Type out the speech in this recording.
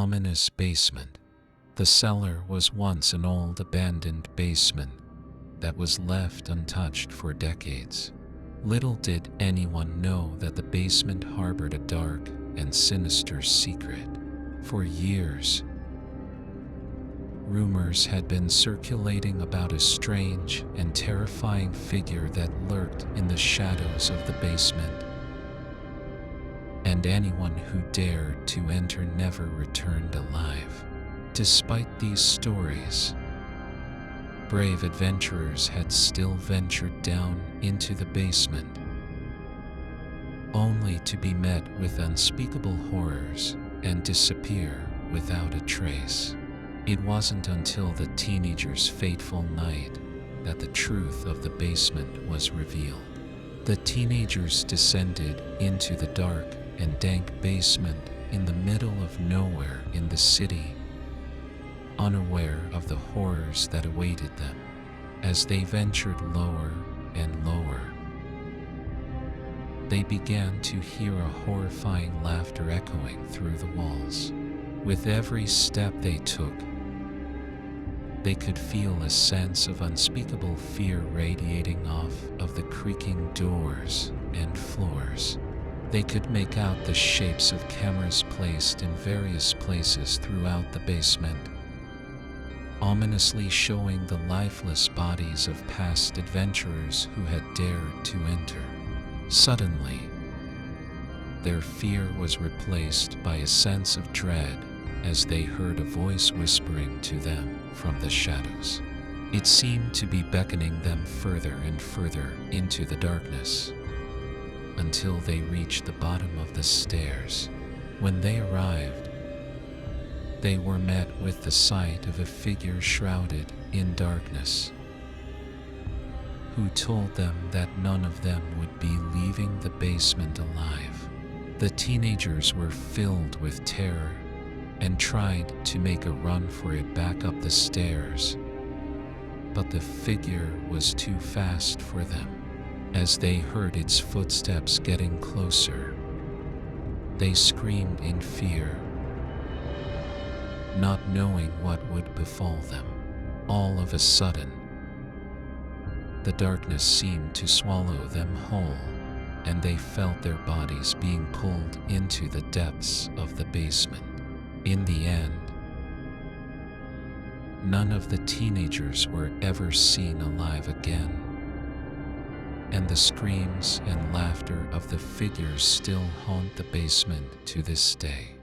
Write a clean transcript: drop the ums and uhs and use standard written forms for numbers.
ominous basement. The cellar was once an old abandoned basement that was left untouched for decades. Little did anyone know that the basement harbored a dark and sinister secret. For years, rumors had been circulating about a strange and terrifying figure that lurked in the shadows of the basement, and anyone who dared to enter never returned alive. Despite these stories, brave adventurers had still ventured down into the basement, only to be met with unspeakable horrors and disappear without a trace. It wasn't until the teenagers' fateful night that the truth of the basement was revealed. The teenagers descended into the dark and dank basement in the middle of nowhere in the city, unaware of the horrors that awaited them. As they ventured lower and lower, they began to hear a horrifying laughter echoing through the walls. With every step they took, they could feel a sense of unspeakable fear radiating off of the creaking doors and floors. They could make out the shapes of cameras placed in various places throughout the basement, ominously showing the lifeless bodies of past adventurers who had dared to enter. Suddenly, their fear was replaced by a sense of dread as they heard a voice whispering to them from the shadows. It seemed to be beckoning them further and further into the darkness, until they reached the bottom of the stairs. When they arrived, they were met with the sight of a figure shrouded in darkness, who told them that none of them would be leaving the basement alive. The teenagers were filled with terror and tried to make a run for it back up the stairs, but the figure was too fast for them. As they heard its footsteps getting closer, they screamed in fear, not knowing what would befall them. All of a sudden, the darkness seemed to swallow them whole, and they felt their bodies being pulled into the depths of the basement. In the end, none of the teenagers were ever seen alive again, and the screams and laughter of the figures still haunt the basement to this day.